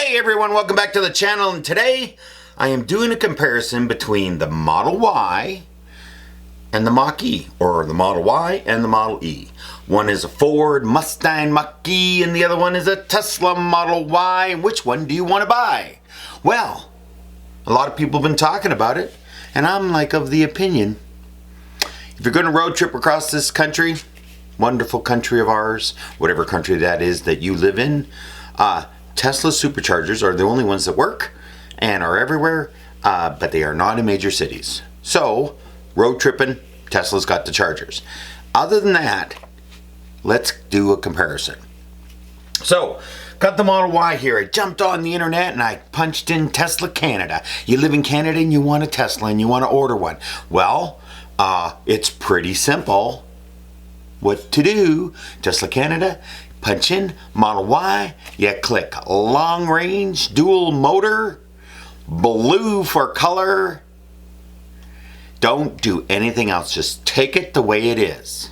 Hey everyone, welcome back to the channel, and today I am doing a comparison between the Model Y and the Mach E, or the Model Y and the Model E. One is a Ford Mustang Mach E and the other one is a Tesla Model Y. And which one do you want to buy? Well, a lot of people have been talking about it, and I'm like of the opinion, if you're going to road trip across this country, wonderful country of ours, whatever country that is that you live in, Tesla superchargers are the only ones that work and are everywhere, but they are not in major cities. So, road tripping, Tesla's got the chargers. Other than that, let's do a comparison. So, got the Model Y here. I jumped on the internet and I punched in Tesla Canada. You live in Canada and you want a Tesla and you want to order one. Well, it's pretty simple what to do. Tesla Canada, punch in Model Y, you click long range, dual motor, blue for color. Don't do anything else, just take it the way it is.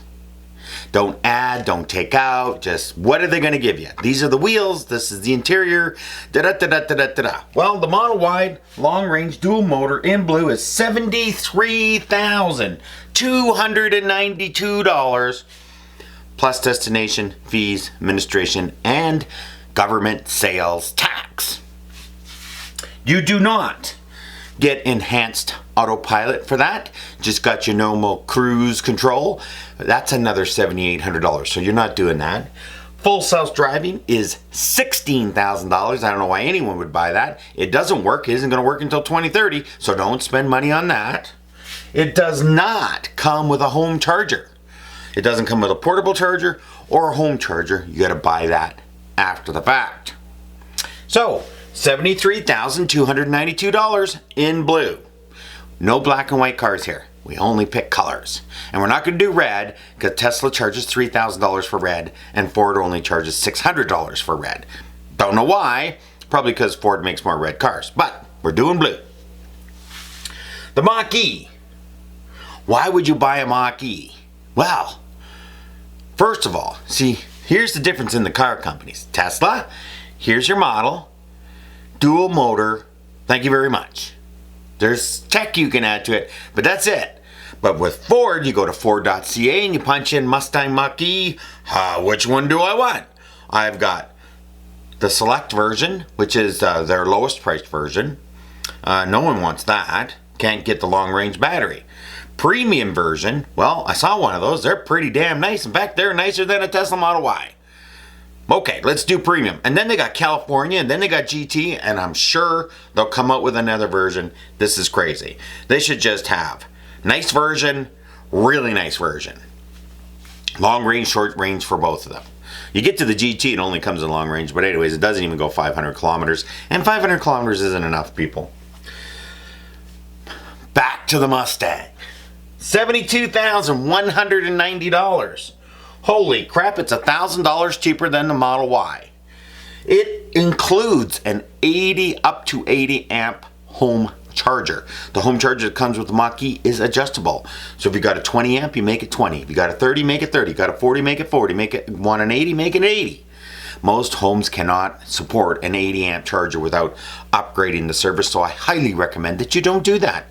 Don't add, don't take out, just what are they going to give you? These are the wheels, this is the interior, da-da-da-da-da-da-da. Well, the Model Y long range dual motor in blue is $73,292 plus destination fees, administration, and government sales tax. You do not get enhanced autopilot for that. Just got your normal cruise control. That's another $7,800. So you're not doing that. Full self-driving is $16,000. I don't know why anyone would buy that. It doesn't work. It isn't going to work until 2030. So don't spend money on that. It does not come with a home charger. It doesn't come with a portable charger or a home charger. You got to buy that after the fact. So, $73,292 in blue. No black and white cars here. We only pick colors. And we're not going to do red because Tesla charges $3,000 for red and Ford only charges $600 for red. Don't know why. Probably because Ford makes more red cars. But we're doing blue. The Mach E. Why would you buy a Mach E? Well, first of all, see, here's the difference in the car companies. Tesla, here's your model, dual motor, thank you very much. There's tech you can add to it, but that's it. But with Ford, you go to Ford.ca and you punch in Mustang Mach E. Which one do I want? I've got the Select version, which is their lowest priced version. No one wants that. Can't get the long range battery. Premium version, well, I saw one of those. They're pretty damn nice. In fact, they're nicer than a Tesla Model Y. Okay, let's do premium. And then they got California, and then they got GT, and I'm sure they'll come out with another version. This is crazy. They should just have nice version, really nice version. Long range, short range for both of them. You get to the GT, it only comes in long range, but anyways, it doesn't even go 500 kilometers, and 500 kilometers isn't enough, people. Back to the Mustang. $72,190. Holy crap, it's $1,000 cheaper than the Model Y. It includes an up to 80 amp home charger. The home charger that comes with the Mach E is adjustable. So if you got a 20 amp, you make it 20. If you got a 30, make it 30. If you got a 40, make it 40. Want an 80, make it 80. Most homes cannot support an 80 amp charger without upgrading the service, so I highly recommend that you don't do that.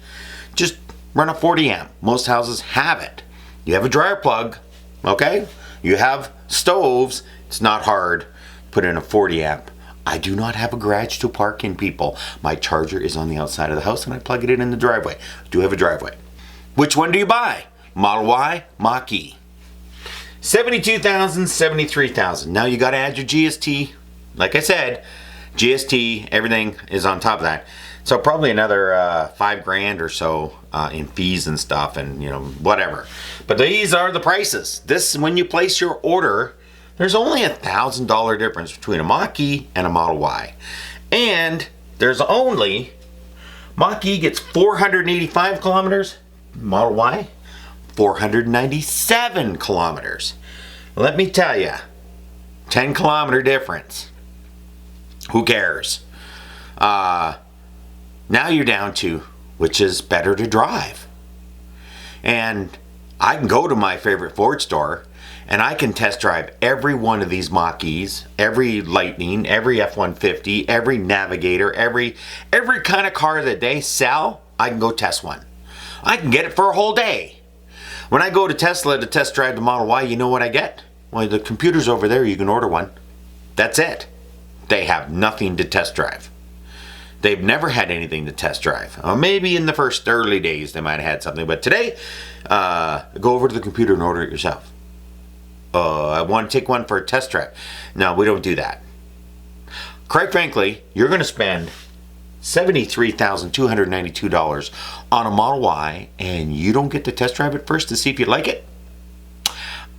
Just run a 40 amp. Most houses have it. You have a dryer plug, okay? You have stoves. It's not hard. Put in a 40 amp. I do not have a garage to park in, people. My charger is on the outside of the house and I plug it in the driveway. I do have a driveway. Which one do you buy? Model Y, Mach E. $72,000, $73,000. Now you got to add your GST. Like I said, GST, everything is on top of that. So probably another $5,000 or so in fees and stuff, and whatever. But these are the prices. This, when you place your order, there's only $1,000 difference between a Mach E and a Model Y, and there's only Mach E gets 485 kilometers, Model Y 497 kilometers. Let me tell you, 10 kilometer difference. Who cares? Now you're down to which is better to drive. And I can go to my favorite Ford store And I can test drive every one of these Mach E's, every Lightning, every F-150, every Navigator, every kind of car that they sell, I can go test one. I can get it for a whole day. When I go to Tesla to test drive the Model Y, you know what I get? Well, the computer's over there, you can order one. That's it. They have nothing to test drive. They've never had anything to test drive. Maybe in the first early days they might have had something, but today, go over to the computer and order it yourself. I want to take one for a test drive. No, we don't do that. Quite frankly, you're going to spend $73,292 on a Model Y and you don't get to test drive it first to see if you like it?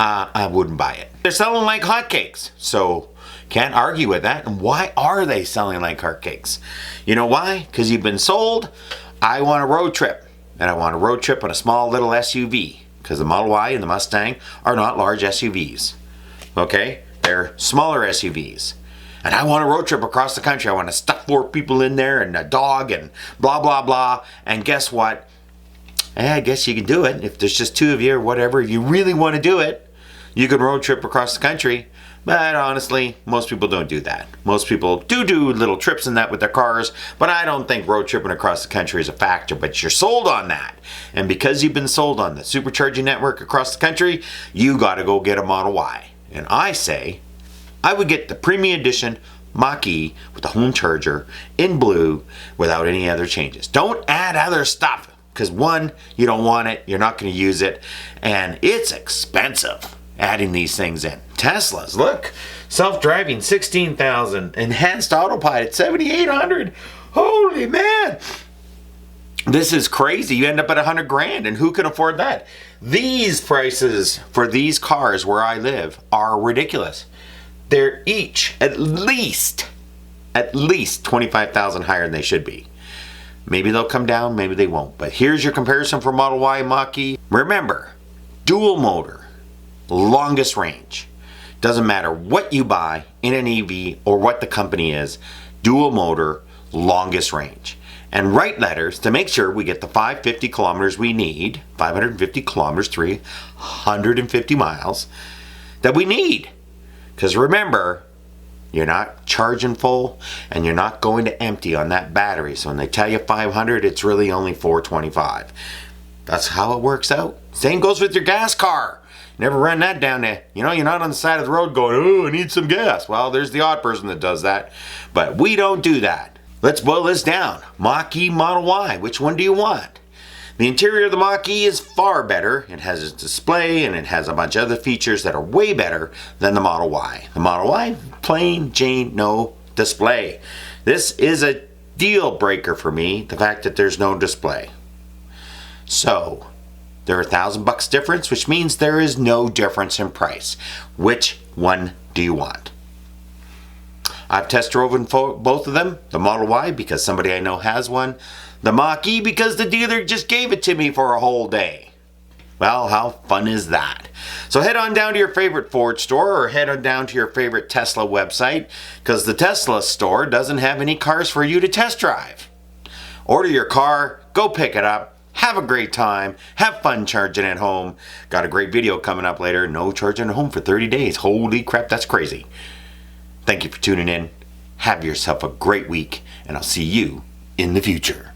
I wouldn't buy it. They're selling like hotcakes, so can't argue with that. And why are they selling like hotcakes? You know why? Because you've been sold, I want a road trip. And I want a road trip on a small little SUV. Because the Model Y and the Mustang are not large SUVs. Okay? They're smaller SUVs. And I want a road trip across the country. I want to stuff 4 people in there and a dog and blah, blah, blah. And guess what? I guess you can do it. If there's just 2 of you or whatever, if you really want to do it, you can road trip across the country. But honestly, most people don't do that. Most people do little trips in that with their cars, but I don't think road tripping across the country is a factor, but you're sold on that. And because you've been sold on the supercharging network across the country, you got to go get a Model Y. And I say, I would get the premium edition Mach E with the home charger in blue without any other changes. Don't add other stuff, because one, you don't want it, you're not going to use it, and it's expensive adding these things in. Teslas, look, self-driving $16,000, enhanced autopilot $7,800. Holy man, this is crazy. You end up at $100,000, and who can afford that? These prices for these cars where I live are ridiculous. They're each at least 25,000 higher than they should be. Maybe they'll come down, maybe they won't. But here's your comparison for Model Y and Mach E. Remember, dual motor, longest range. Doesn't matter what you buy in an EV or what the company is, dual motor, longest range. And write letters to make sure we get the 550 kilometers we need, 550 kilometers, 350 miles, that we need. Because remember, you're not charging full and you're not going to empty on that battery. So when they tell you 500, it's really only 425. That's how it works out. Same goes with your gas car. Never run that down there. You know, you're not on the side of the road going, oh, I need some gas. Well, there's the odd person that does that. But we don't do that. Let's boil this down. Mach E, Model Y, which one do you want? The interior of the Mach E is far better. It has its display and it has a bunch of other features that are way better than the Model Y. The Model Y, plain Jane, no display. This is a deal breaker for me, the fact that there's no display. So, there are $1,000 difference, which means there is no difference in price. Which one do you want? I've test driven both of them. The Model Y because somebody I know has one. The Mach E because the dealer just gave it to me for a whole day. Well, how fun is that? So head on down to your favorite Ford store or head on down to your favorite Tesla website, because the Tesla store doesn't have any cars for you to test drive. Order your car, go pick it up, have a great time, have fun charging at home. Got a great video coming up later. No charging at home for 30 days. Holy crap, that's crazy. Thank you for tuning in. Have yourself a great week, and I'll see you in the future.